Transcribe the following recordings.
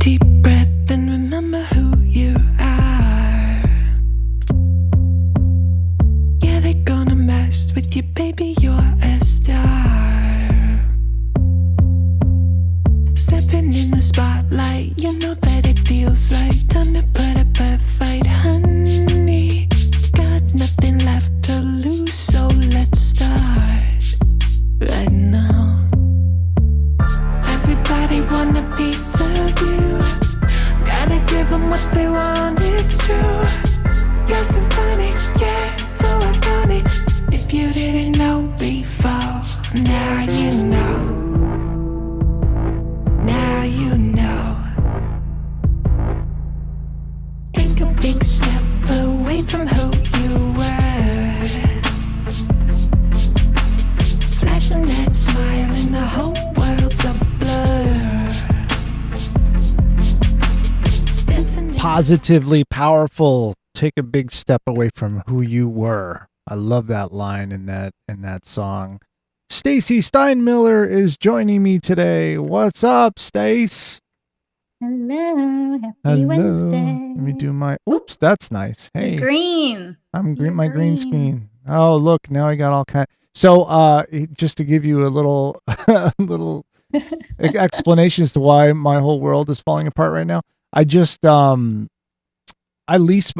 deep breath and remember who you are. Yeah, they're gonna mess with you, baby, you're a star. Stepping in the spotlight, you know that it feels right. Time to put up a fight, honey. Got nothing left to lose, so let's start right now. Everybody want a piece of you. Gotta give them what they want, it's true. You're symphonic, yeah, so iconic. If you didn't know before, now you know. Now you know. Take a big step away from who you were. Flashing that smile and the whole world's a blur. Positively powerful. Take a big step away from who you were. I love that line in that song. Stacey Steinmiller is joining me today. What's up, Stace? Hello, happy Hello. Wednesday. Let me do my. Oops, that's nice. Hey, Green. I'm green. You're My green green. screen. Oh, look, now I got all kind. So, just to give you a little, little explanation as to why my whole world is falling apart right now. I just, I lease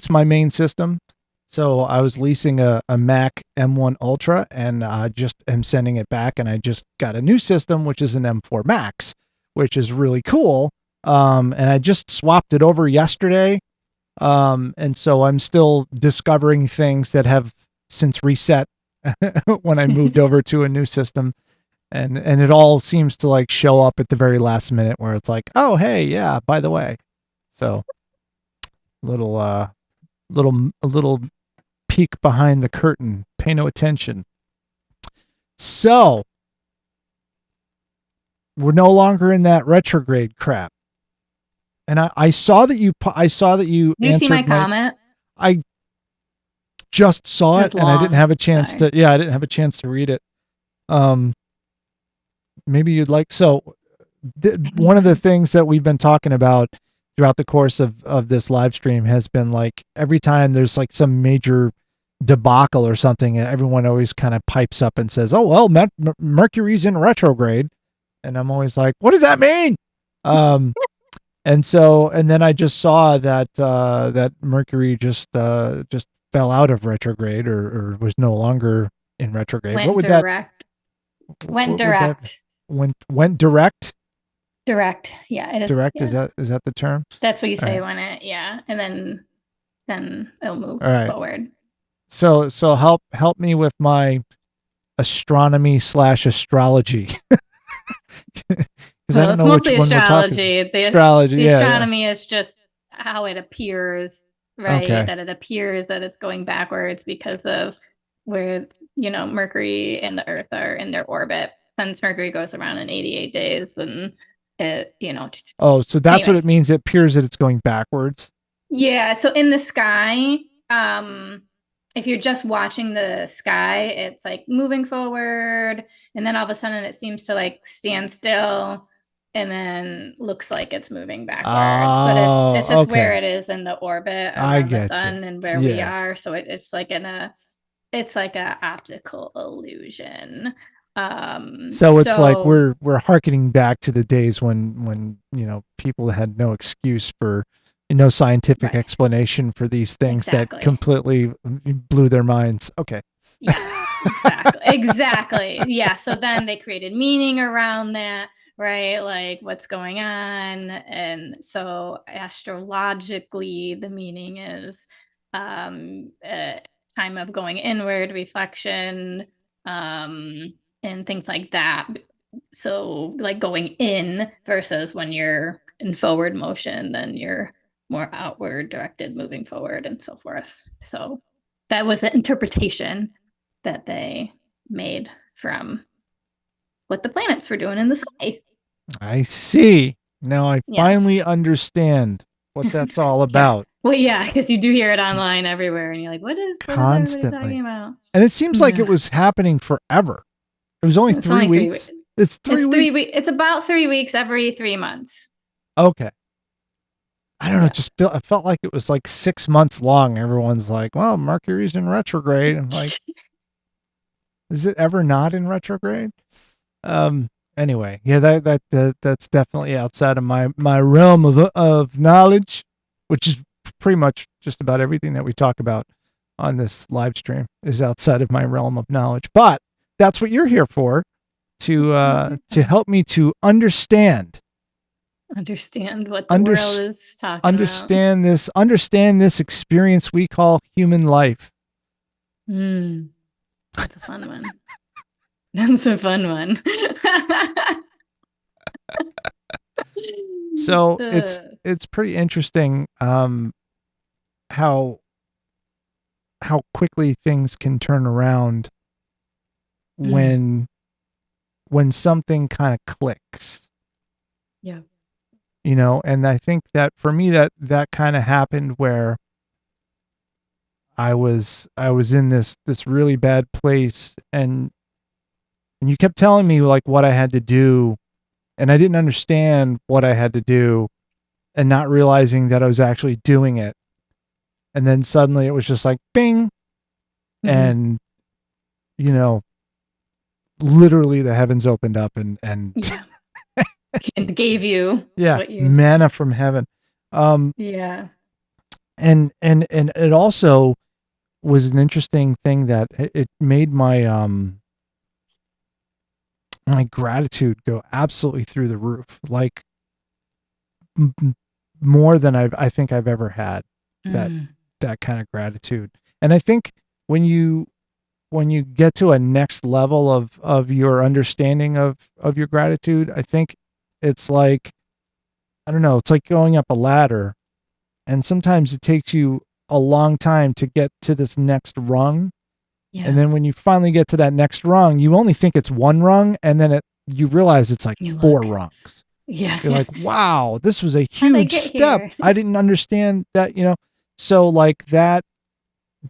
my main system. So I was leasing a Mac M1 Ultra and just am sending it back, and I just got a new system, which is an M4 Max, which is really cool. And I just swapped it over yesterday. And so I'm still discovering things that have since reset when I moved over to a new system. And it all seems to like show up at the very last minute where it's like, oh, hey, yeah, by the way. So a little peek behind the curtain. Pay no attention. So we're no longer in that retrograde crap. And I saw that you Did you see my comment? I just saw it, and I didn't have a chance Sorry. I didn't have a chance to read it. Maybe you'd like, one of the things that we've been talking about throughout the course of this live stream has been like, every time there's like some major debacle or something, everyone always kind of pipes up and says, oh, well, Mercury's in retrograde. And I'm always like, what does that mean? And then I just saw that that Mercury just fell out of retrograde or was no longer in retrograde. Went What would direct. that? Went direct. Went direct. Direct. Yeah, it is. Direct, yeah. is that the term? That's what you say All right. when it. Yeah, and then it'll move All right. forward. So help me with my astronomy/astrology. Well, it's mostly astrology. Astrology. The astronomy is just how it appears, right? Okay. That it appears that it's going backwards because of where, Mercury and the Earth are in their orbit. Since Mercury goes around in 88 days, and it, Oh, so that's what anyways. it means. It appears that it's going backwards. Yeah. So in the sky, if you're just watching the sky, it's like moving forward, and then all of a sudden it seems to like stand still, and then looks like it's moving backwards. But it's just where it is in the orbit around the sun and where we are. So it's like it's like a optical illusion. So it's like we're hearkening back to the days when people had no excuse for no scientific explanation for these things that completely blew their minds. Okay. Yeah, exactly. Yeah. So then they created meaning around that, right? Like what's going on. And so astrologically, the meaning is a time of going inward, reflection, and things like that. So like going in versus when you're in forward motion, then you're more outward directed, moving forward and so forth. So that was the interpretation that they made from what the planets were doing in the sky. I see. Now I finally understand what that's all about. Well, yeah, because you do hear it online everywhere, and you're like, what is everybody talking about? And it seems like it was happening forever. It was only 3 weeks. It's 3 weeks. It's about 3 weeks every 3 months. Okay. I don't know. Yeah. It just I felt like it was like 6 months long. Everyone's like, well, Mercury's in retrograde. I'm like, is it ever not in retrograde? Um, anyway, yeah, that's definitely outside of my realm of knowledge, which is pretty much just about everything that we talk about on this live stream is outside of my realm of knowledge. But that's what you're here for, to help me to understand What the world is talking about. understand this experience we call human life. That's a fun one. That's a fun one. So it's pretty interesting how quickly things can turn around when something kind of clicks. Yeah. You know, and I think that for me that kind of happened where I was in this really bad place, and you kept telling me like what I had to do, and I didn't understand what I had to do, and not realizing that I was actually doing it. And then suddenly it was just like bing, and you know, literally the heavens opened up and yeah. And gave you what you manna from heaven. Yeah. And it also was an interesting thing that it made my my gratitude go absolutely through the roof, like more than I think I've ever had that kind of gratitude. And I think when you get to a next level of your understanding of your gratitude, I think it's like, I don't know, it's like going up a ladder, and sometimes it takes you a long time to get to this next rung. Yeah. And then when you finally get to that next rung, you only think it's one rung, and then you realize it's like four rungs. Yeah. You're like, wow, this was a huge step. I didn't understand that, you know. So like that,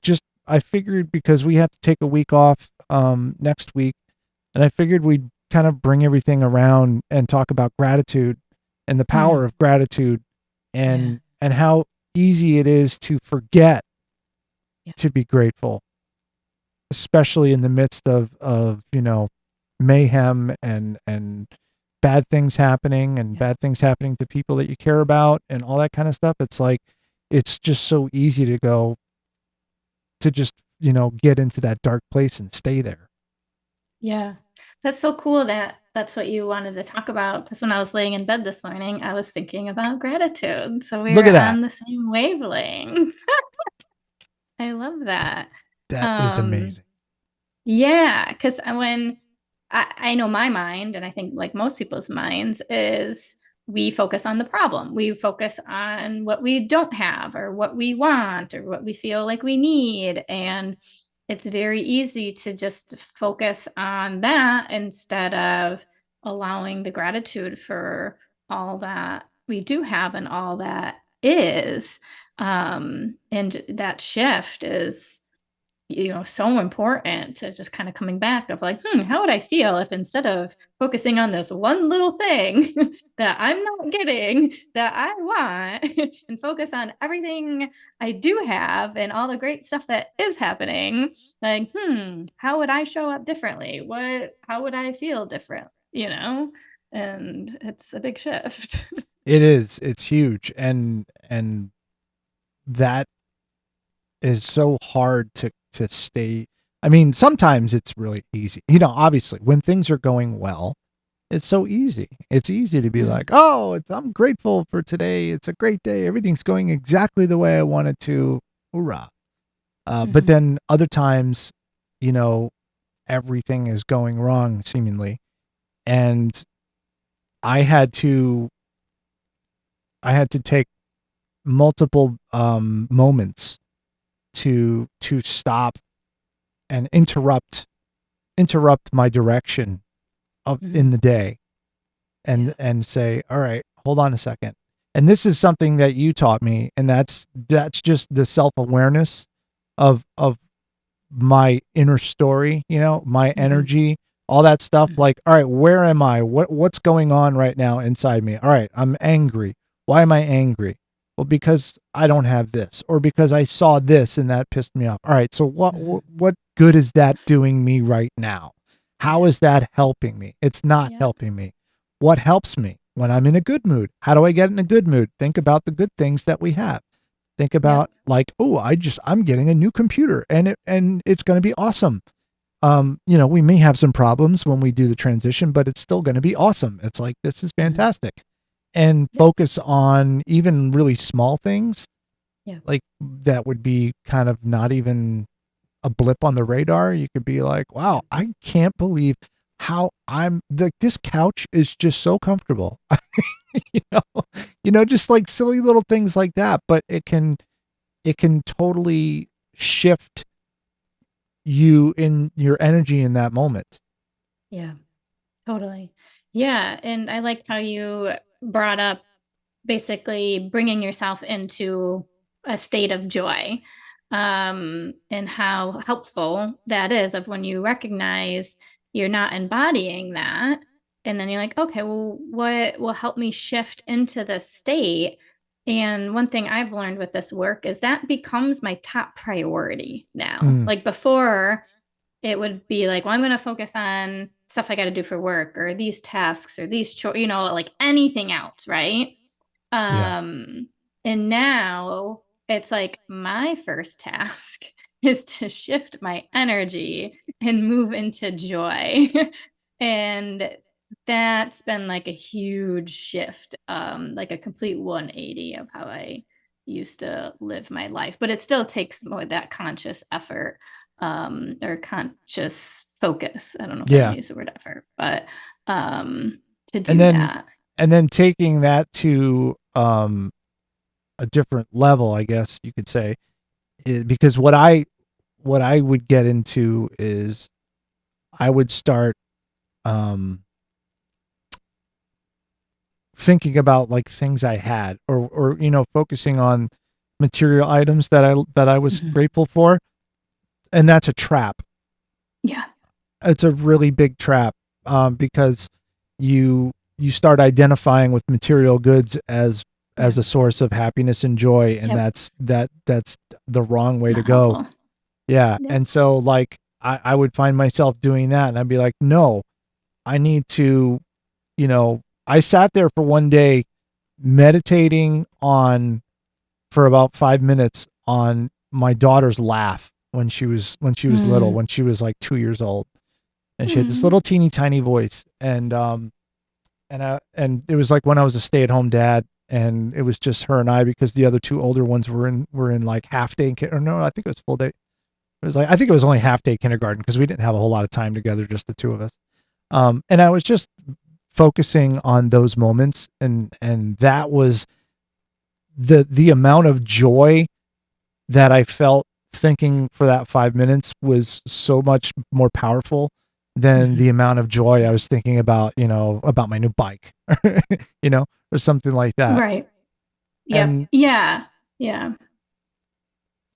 just, I figured because we have to take a week off next week, and I figured we'd kind of bring everything around and talk about gratitude and the power of gratitude, and how easy it is to forget to be grateful, especially in the midst of you know, mayhem and bad things happening, and bad things happening to people that you care about and all that kind of stuff. It's like, it's just so easy to go to just, you know, get into that dark place and stay there. Yeah. That's so cool that that's what you wanted to talk about, because when I was laying in bed this morning, I was thinking about gratitude. So we were on the same wavelength. I love that. That is amazing. Yeah, because when I know my mind, and I think like most people's minds, is we focus on the problem. We focus on what we don't have, or what we want, or what we feel like we need. And it's very easy to just focus on that instead of allowing the gratitude for all that we do have and all that is. And that shift is, you know, so important, to just kind of coming back of like, how would I feel if instead of focusing on this one little thing that I'm not getting that I want, and focus on everything I do have and all the great stuff that is happening, like, how would I show up differently? How would I feel different? You know? And it's a big shift. It is. It's huge. And that is so hard to stay. I mean, sometimes it's really easy. You know, obviously when things are going well, it's so easy. It's easy to be like, oh, I'm grateful for today. It's a great day. Everything's going exactly the way I wanted to. Hoorah. But then other times, you know, everything is going wrong seemingly. And I had to take multiple moments to stop and interrupt my direction of in the day, and say, all right, hold on a second. And this is something that you taught me, and that's just the self-awareness of my inner story, you know, my energy all that stuff. Like, all right, where am I? What's going on right now inside me? All right, I'm angry. Why am I angry? Well, because I don't have this, or because I saw this and that pissed me off. All right, so what good is that doing me right now? How is that helping me? It's not Yeah. helping me. What helps me when I'm in a good mood? How do I get in a good mood? Think about the good things that we have. Think about like, oh, I'm getting a new computer and it's going to be awesome. We may have some problems when we do the transition, but it's still going to be awesome. It's like, this is fantastic. And focus on even really small things. Yeah. Like that would be kind of not even a blip on the radar. You could be like, wow, I can't believe how I'm like, this couch is just so comfortable. you just like silly little things like that, but it can totally shift you in your energy in that moment. Yeah, totally. Yeah. And I liked how you brought up basically bringing yourself into a state of joy, and how helpful that is of when you recognize you're not embodying that. And then you're like, okay, well, what will help me shift into this state? And one thing I've learned with this work is that becomes my top priority now. Like before, it would be like, well, I'm going to focus on stuff I got to do for work or these tasks or these like anything else, right? And now it's like my first task is to shift my energy and move into joy. And that's been like a huge shift, like a complete 180 of how I used to live my life. But it still takes more of that conscious effort, or conscious focus. I don't know if I want to use the word effort, but to do that. And then taking that to a different level, I guess you could say, because what I would get into is I would start thinking about like things I had, or focusing on material items that I was grateful for, and that's a trap. Yeah, it's a really big trap, because you start identifying with material goods as a source of happiness and joy, and that's the wrong way to go. Helpful. Yeah. And so like I would find myself doing that, and I'd be like, no, I need to, I sat there for one day meditating for about 5 minutes on my daughter's laugh when she was little, when she was like 2 years old, and she had this little teeny tiny voice, and it was like when I was a stay-at-home dad, and it was just her and I, because the other two older ones were in like half day, or no, I think it was full day. It was like, I think it was only half day kindergarten, because we didn't have a whole lot of time together, just the two of us. And I was just focusing on those moments, and that was the amount of joy that I felt thinking for that 5 minutes was so much more powerful than the amount of joy I was thinking about, about my new bike, or something like that. Right. Yep. Yeah.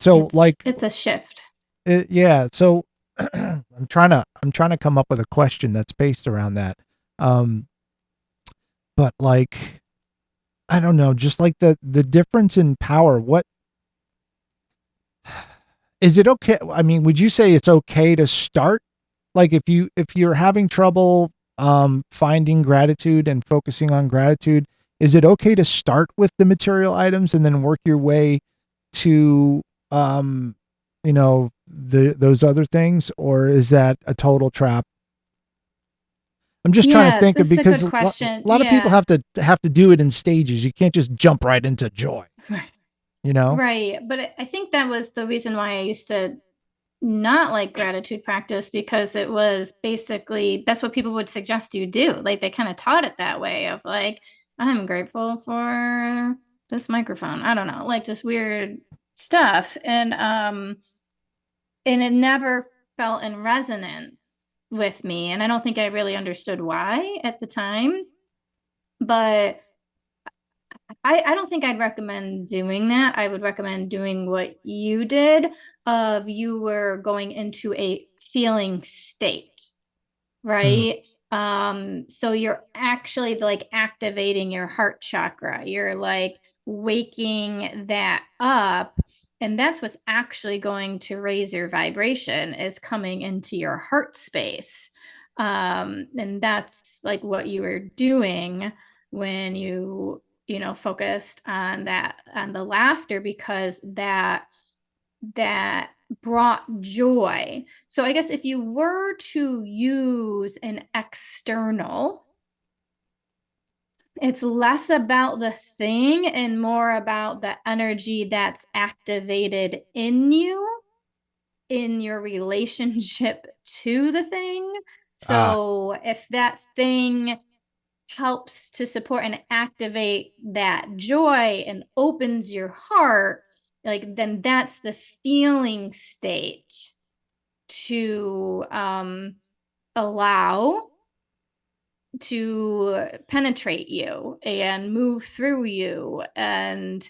So it's a shift. So I'm trying to come up with a question that's based around that. But like, I don't know, just like the difference in power. What is it okay? I mean, would you say it's okay to start? Like if you're having trouble finding gratitude and focusing on gratitude, is it okay to start with the material items and then work your way to those other things, or is that a total trap? I'm just trying to think of, because a lot of people have to do it in stages. You can't just jump right into joy. Right. Right. But I think that was the reason why I used to not like gratitude practice, because it was basically, that's what people would suggest you do. Like they kind of taught it that way of like, I'm grateful for this microphone. I don't know, like just weird stuff. And it never felt in resonance with me. And I don't think I really understood why at the time. But I don't think I'd recommend doing that. I would recommend doing what you did, of you were going into a feeling state. Mm. right? So you're actually like activating your heart chakra. You're like waking that up. And that's what's actually going to raise your vibration is coming into your heart space. And that's like what you were doing when you focused on that, on the laughter, because that brought joy. So I guess if you were to use an external, it's less about the thing and more about the energy that's activated in you, in your relationship to the thing. Ah, So if that thing helps to support and activate that joy and opens your heart, like then that's the feeling state to allow to penetrate you and move through you and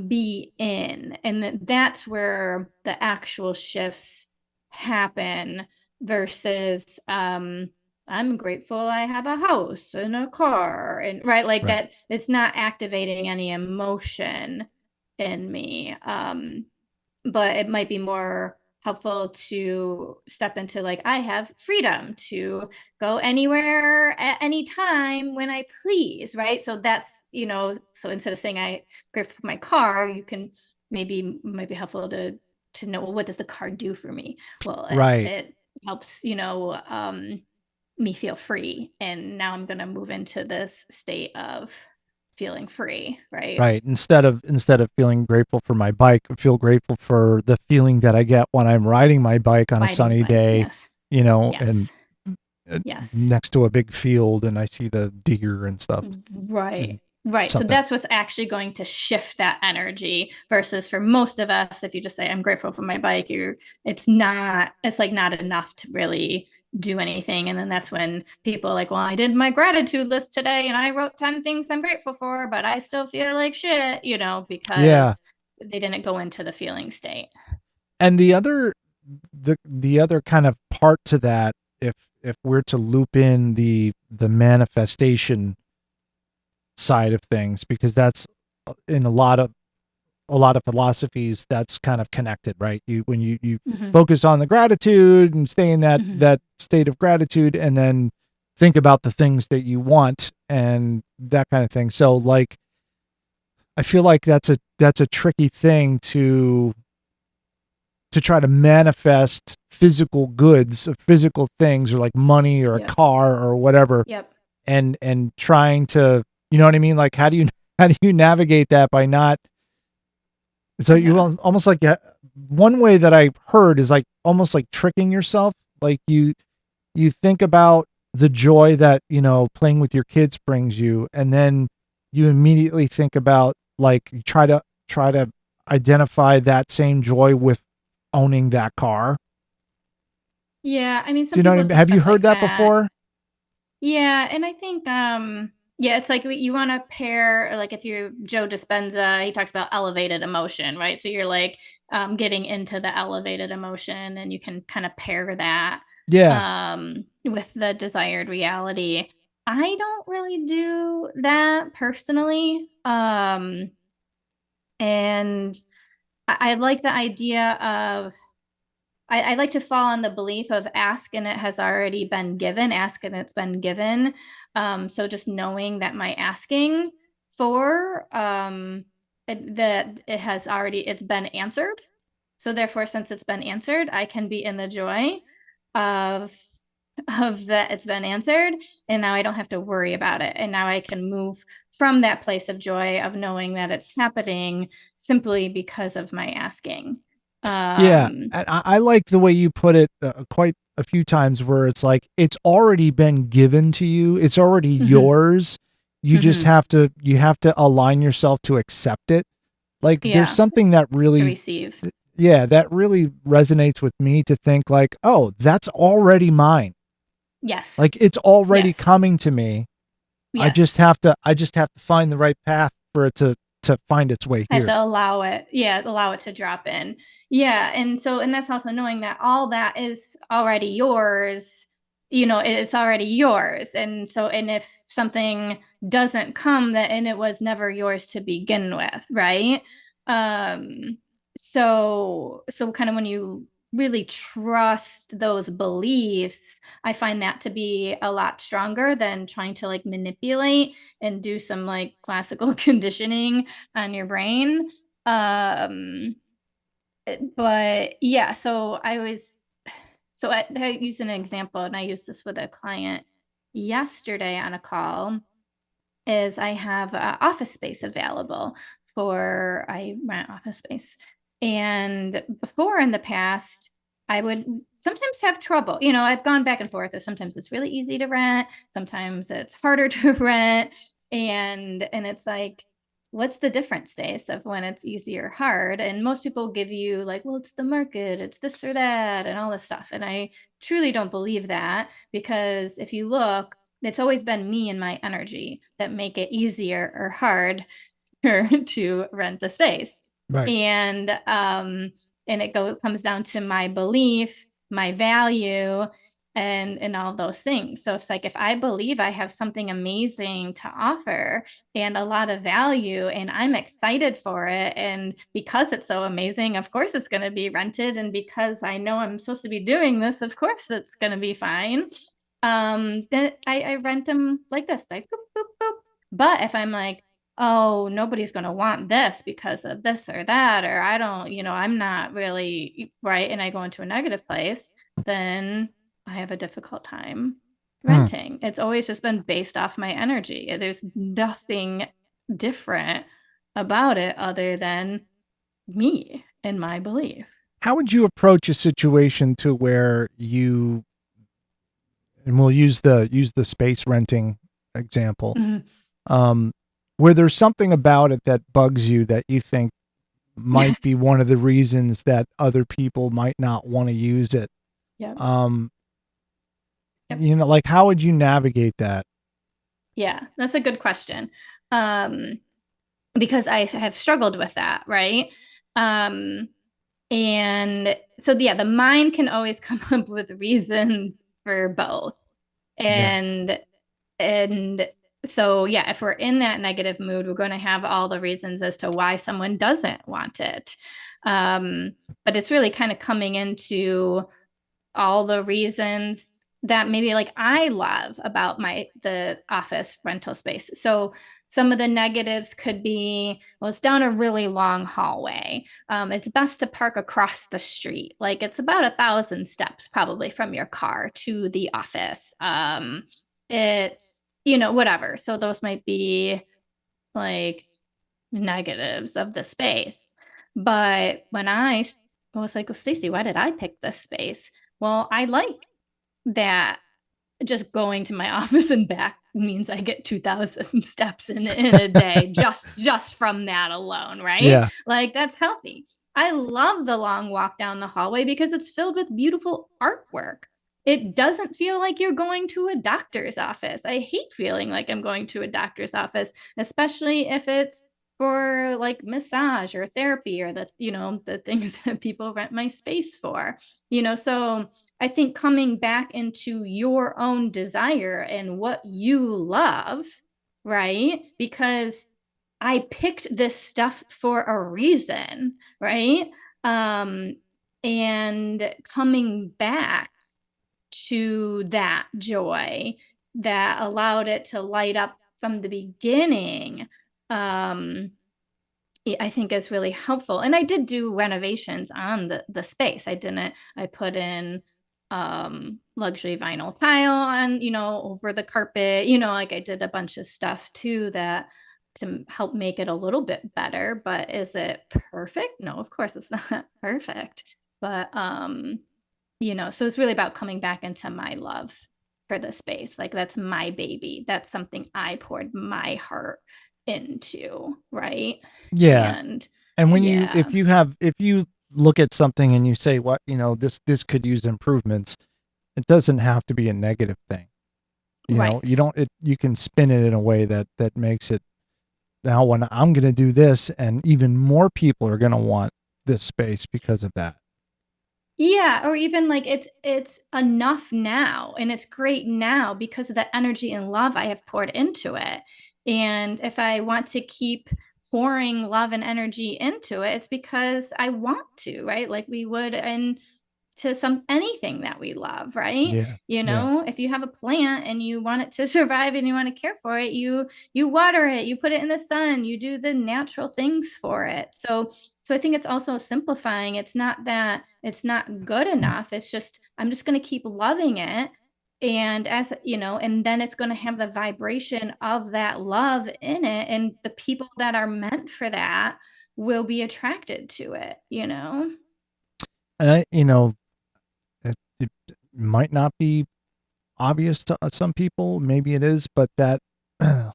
be in. And that's where the actual shifts happen versus I'm grateful I have a house and a car, and right, like right. that, it's not activating any emotion in me. But it might be more helpful to step into like I have freedom to go anywhere at any time when I please, right? So that's, so instead of saying I grateful for my car, you can maybe might be helpful to know, well, what does the car do for me? Well, Right. it helps, me feel free, and now I'm going to move into this state of feeling free, right? Right. Instead of feeling grateful for my bike, feel grateful for the feeling that I get when I'm riding my bike on a Riding the sunny bike, day, yes. and Yes. Yes. next to a big field and I see the deer and stuff Right. and Right. So something. that's what's actually going to shift that energy versus for most of us, if you just say, I'm grateful for my bike, it's like not enough to really do anything. And then that's when people are like, well, I did my gratitude list today and I wrote 10 things I'm grateful for, but I still feel like shit, Yeah. because they didn't go into the feeling state. And the other kind of part to that, if we're to loop in the manifestation side of things, because that's in a lot of philosophies that's kind of connected, right? You when you Hmm. focus on the gratitude and stay in that Hmm. that state of gratitude, and then think about the things that you want and that kind of thing. So like I feel like that's a tricky thing to try to manifest physical goods, physical things, or like money or a Yep. car or whatever, Yep. and trying to, you know what I mean? Like how do you navigate that by not, so you Yeah. almost like, one way that I've heard is like almost like tricking yourself. Like you think about the joy that, playing with your kids brings you, and then you immediately think about, like, you try to identify that same joy with owning that car. Yeah. I mean, Do some you know what I people mean? do Have you stuff heard like that that. before? Yeah, and I think yeah, it's like you want to pair, like if you're Joe Dispenza, he talks about elevated emotion, right? So you're like getting into the elevated emotion, and you can kind of pair that Yeah. with the desired reality. I don't really do that personally. And I like the idea of I like to fall on the belief of ask and it has already been given, ask and it's been given. So just knowing that my asking for that it's been answered. So therefore, since it's been answered, I can be in the joy of of that it's been answered, and now I don't have to worry about it. And now I can move from that place of joy of knowing that it's happening simply because of my asking. Yeah. Um, And I like the way you put it, quite a few times, where it's like it's already been given to you. It's already mhm, yours. You just mhm. have to align yourself to accept it. Like there's Yeah, something that to really, receive. yeah, that really resonates with me, to think like, oh, that's already mine. Yes. Like it's already Yes. coming to me. Yes. I just have to find the right path for it to find its way I have here. to allow it. Yeah, allow it to drop in. Yeah, and that's also knowing that all that is already yours. it's already yours. And so, and if something doesn't come, that, and it was never yours to begin with, right? So kind of when you really trust those beliefs, I find that to be a lot stronger than trying to like manipulate and do some like classical conditioning on your brain. But yeah, I use an example, and I used this with a client yesterday on a call, is I have office space available I rent office space. And before in the past, I would sometimes have trouble. I've gone back and forth. Sometimes it's really easy to rent, sometimes it's harder to rent. And it's like, what's the difference, Stace, of when it's easy or hard? And most people give you like, well, it's the market, it's this or that, and all this stuff. And I truly don't believe that, because if you look, it's always been me and my energy that make it easier or hard to rent the space. Right. And it comes down to my belief, my value, and all those things. So it's like, if I believe I have something amazing to offer and a lot of value, and I'm excited for it, and because it's so amazing, of course it's going to be rented, and because I know I'm supposed to be doing this, of course it's going to be fine. Then I rent them like this, like boop, boop, boop. But if I'm like, oh, nobody's going to want this because of this or that, or I don't, I'm not really right, and I go into a negative place, then I have a difficult time renting. It's always just been based off my energy. There's nothing different about it other than me and my belief. How would you approach a situation to where you, and we'll use the space renting example, where there's something about it that bugs you that you think might be one of the reasons that other people might not want to use it. Yeah. Like, how would you navigate that? Yeah, that's a good question. Because I have struggled with that, right? And so the mind can always come up with reasons for both. And so if we're in that negative mood, we're going to have all the reasons as to why someone doesn't want it. But it's really kind of coming into all the reasons that maybe like I love about the office rental space. So some of the negatives could be, well, it's down a really long hallway. It's best to park across the street. Like, it's about 1,000 steps probably from your car to the office. It's, whatever. So those might be like negatives of the space. But when I was like, well, Stacey, why did I pick this space? Well, I like that just going to my office and back means I get 2,000 steps in a day just from that alone, right? Yeah. Like, that's healthy. I love the long walk down the hallway because it's filled with beautiful artwork. It doesn't feel like you're going to a doctor's office. I hate feeling like I'm going to a doctor's office, especially if it's for like massage or therapy or the things that people rent my space for. So I think coming back into your own desire and what you love, right? Because I picked this stuff for a reason, right? And coming back to that joy that allowed it to light up from the beginning, I think is really helpful. And I did do renovations on the space. I put in luxury vinyl tile on, over the carpet, like I did a bunch of stuff too to help make it a little bit better. But is it perfect? No, of course it's not perfect. But so it's really about coming back into my love for the space. Like, that's my baby. That's something I poured my heart into, right? Yeah. And when if you look at something and you say, what, this could use improvements, it doesn't have to be a negative thing. You can spin it in a way that makes it, now when I'm going to do this, and even more people are going to want this space because of that. Yeah, or even like it's enough now and it's great now because of the energy and love I have poured into it. And if I want to keep pouring love and energy into it, it's because I want to, right? Like we would in to some anything that we love, right? Yeah. You Yeah. know, if you have a plant and you want it to survive and you want to care for it, you water it, you put it in the sun, you do the natural things for it. So I think it's also simplifying. It's not that it's not good enough. It's just I'm just going to keep loving it. And as you know, and then it's going to have the vibration of that love in it. And the people that are meant for that will be attracted to it, you know? And it might not be obvious to some people. Maybe it is, but that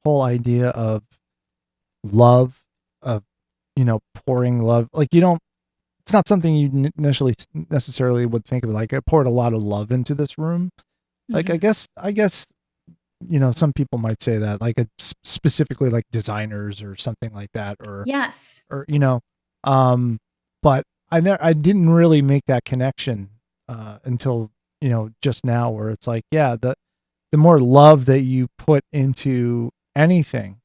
whole idea of love, of, pouring love, like it's not something you initially necessarily would think of. Like I poured a lot of love into this room. Like Mhm. I guess, some people might say that, like specifically like designers or something like that, Yes. or um but I didn't really make that connection until just now, where it's like, yeah, the more love that you put into anything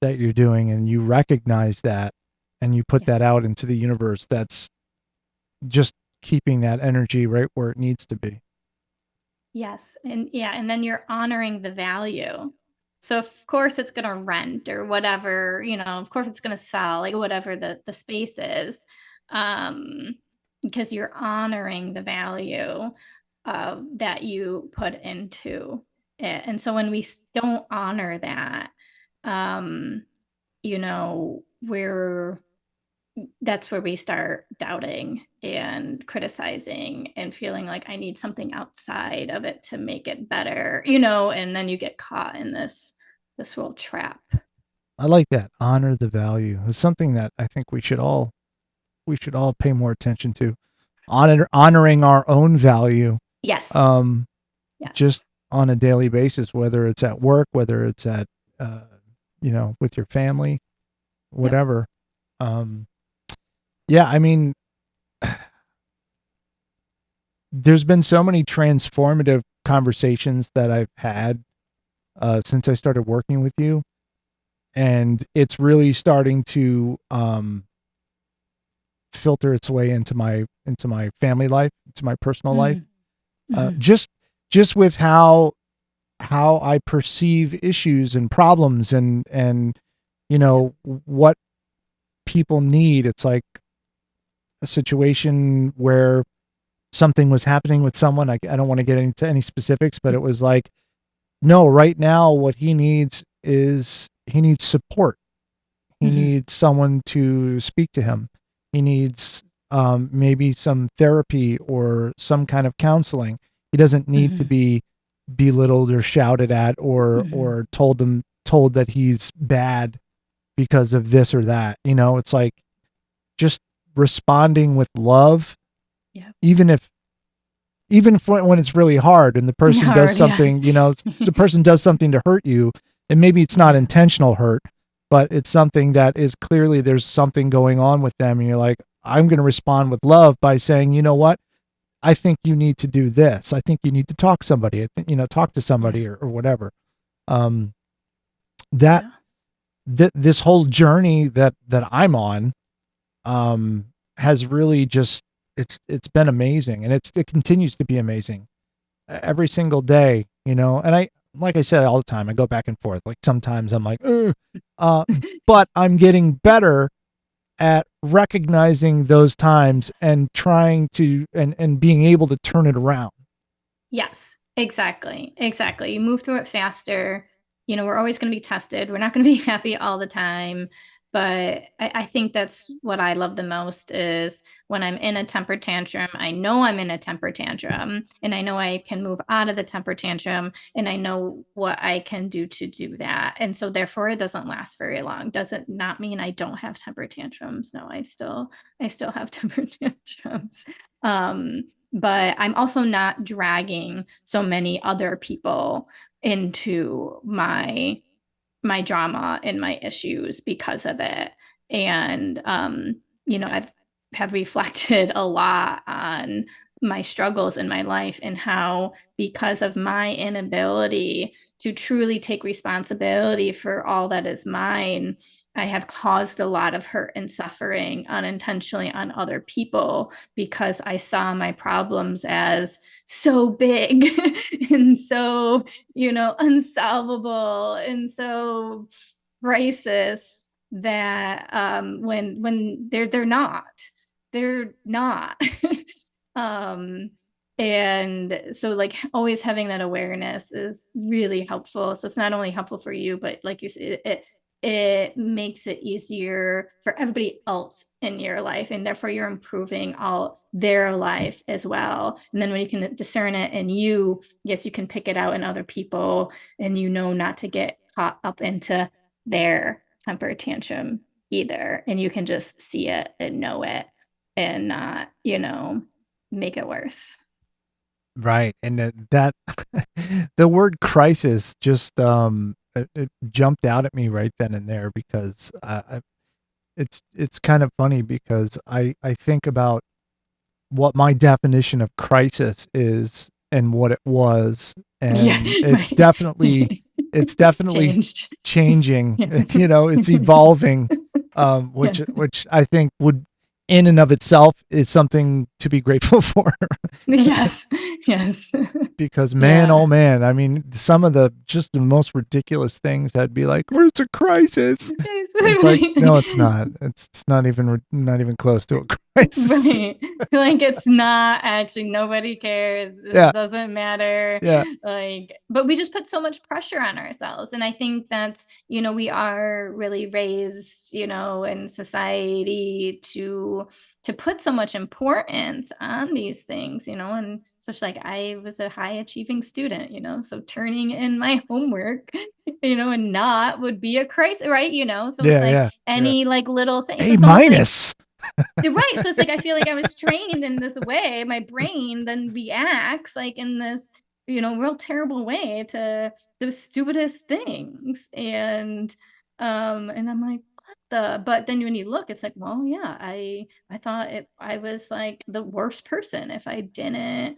that you're doing, and you recognize that, and you put that Yes. out into the universe, that's just keeping that energy right where it needs to be. Yes, and yeah, and then you're honoring the value. So of course it's gonna rent or whatever, you know, of course it's gonna sell, like whatever the space is, um, because you're honoring the value that you put into it. And so when don't honor that, um, we're that's where we start doubting and criticizing and feeling like I need something outside of it to make it better, and then you get caught in this real trap. I like that. Honor the value. It's something that I think we should all pay more attention to. Honoring our own value, Yes. um, Yes. just on a daily basis, whether it's at work, whether it's at, with your family, Yep. whatever. Um, yeah, I mean, there's been so many transformative conversations that I've had since I started working with you, and it's really starting to filter its way into my family life, into my personal life. Mm. Mhm. Just with how I perceive issues and problems, and Yeah. what people need. It's like a situation where something was happening with someone. I don't want to get into any specifics, but it was like, no, right now what he needs is he needs support. He Mhm. needs someone to speak to him. He needs maybe some therapy or some kind of counseling. He doesn't need to Mhm. be belittled or shouted at, Mhm. or told that he's bad because of this or that. It's like just responding with love, Yeah. even if when it's really hard, and the person does Hard, yes. something, the person does something to hurt you, and maybe it's not Yeah. intentional hurt, but it's something that is clearly, there's something going on with them, and you're like, I'm going to respond with love by saying, you know what, I think you need to do this. I think you need to talk to somebody. I think, talk to Yeah. somebody, or whatever. Um, that Yeah. this whole journey that I'm on, um, has really just, it's been amazing, and it continues to be amazing every single day, and like I said, all the time, I go back and forth. Like sometimes I'm like, "Ugh," uh, but I'm getting better at recognizing those times, Yes. and trying to, and being able to turn it around. Yes, exactly, exactly. You move through it faster. We're always going to be tested. We're not going to be happy all the time. But I think that's what I love the most is when I'm in a temper tantrum, I know I'm in a temper tantrum and I know I can move out of the temper tantrum and I know what I can do to do that. And so therefore it doesn't last very long. Doesn't not mean I don't have temper tantrums. No, I still have temper tantrums. Um, but I'm also not dragging so many other people into my drama and my issues because of it. And I've have reflected a lot on my struggles in my life and how, because of my inability to truly take responsibility for all that is mine, I have caused a lot of hurt and suffering unintentionally on other people because I saw my problems as so big and so, unsolvable and so crisis that when they're not. um and so like always having that awareness is really helpful. So it's not only helpful for you, but like you said, it makes it easier for everybody else in your life, and therefore you're improving all their life as well. And then when you can discern it in you, yes, you can pick it out in other people, and not to get caught up into their temper tantrum either, and you can just see it and know it and not make it worse. Right. And that the word crisis just it jumped out at me right then and there, because it's kind of funny, because I think about what my definition of crisis is and what it was, and it's right. definitely Changed. changing. It's evolving, which I think would in and of itself is something to be grateful for. Yes. Because man, Yeah. oh man, I mean, some of the most ridiculous things I'd be like, "Well, it's a crisis." It's like, no, it's not. It's not even close to a crisis. Right. Like it's not actually, nobody cares. This Yeah. doesn't matter. Yeah. Like, but we just put so much pressure on ourselves. And I think that's, we are really raised, in society to put so much importance on these things, and especially like I was a high achieving student, so turning in my homework, and not would be a crisis, right? So it's like any like little thing. A minus. You're right. So it's like I feel like I was trained in this way. My brain then reacts like in this, real terrible way to the stupidest things. And I'm like, what the? But then when you look, it's like, well, yeah, I thought I was like the worst person if I didn't,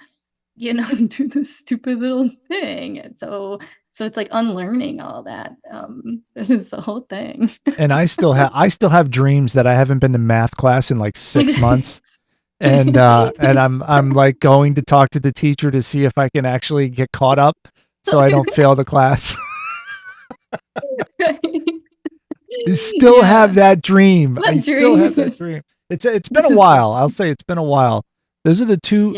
do this stupid little thing. And so it's like unlearning all that. This is the whole thing. And I still have dreams that I haven't been to math class in like 6 months. And I'm like going to talk to the teacher to see if I can actually get caught up so I don't fail the class. You still have that dream. I still have that dream. It's been a while. I'll say it's been a while. Those are the two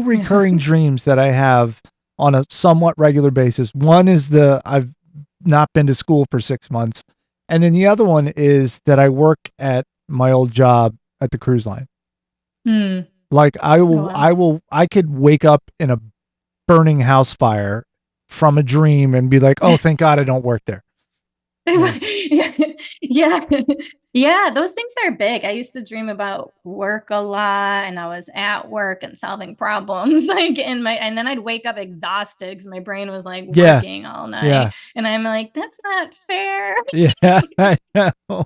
recurring dreams that I have on a somewhat regular basis. One is I've not been to school for 6 months. And then the other one is that I work at my old job at the cruise line. Like I could wake up in a burning house fire from a dream and be like, oh, thank God I don't work there. Yeah, those things are big. I used to dream about work a lot, and I was at work and solving problems like and then I'd wake up exhausted because my brain was like working all night. And I'm like, that's not fair. I know.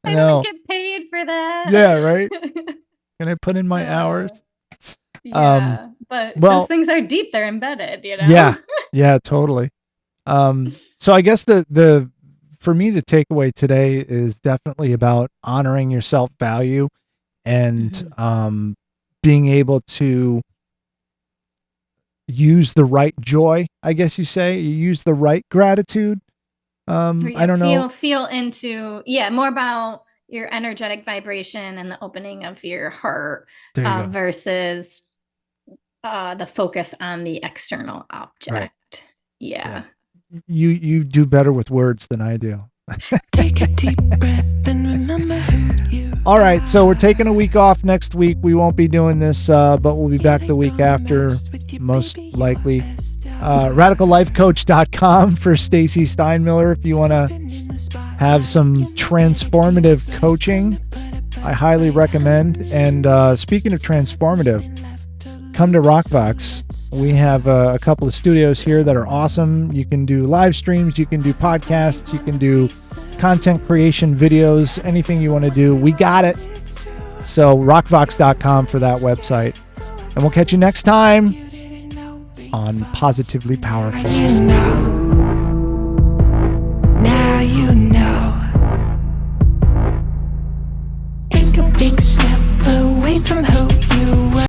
I don't get paid for that. Yeah, right. Can I put in my hours? Yeah, but those things are deep. They're embedded, Yeah, totally. So I guess for me, the takeaway today is definitely about honoring your self-value and being able to use the right joy, I guess you say. You use the right gratitude. I don't know. Feel into, more about your energetic vibration and the opening of your heart versus the focus on the external object. Right. Yeah. You do better with words than I do. Take a deep breath and remember who you All right, so we're taking a week off next week. We won't be doing this, but we'll be back the week after, most likely. RadicalLifeCoach.com for Stacey Steinmiller if you want to have some transformative coaching. I highly recommend. And speaking of transformative, come to Rockbox. We have a couple of studios here that are awesome. You can do live streams, you can do podcasts, you can do content creation videos, anything you want to do. We got it. So rockvox.com for that website. And we'll catch you next time on Positively Powerful. You know. Now you know. Take a big step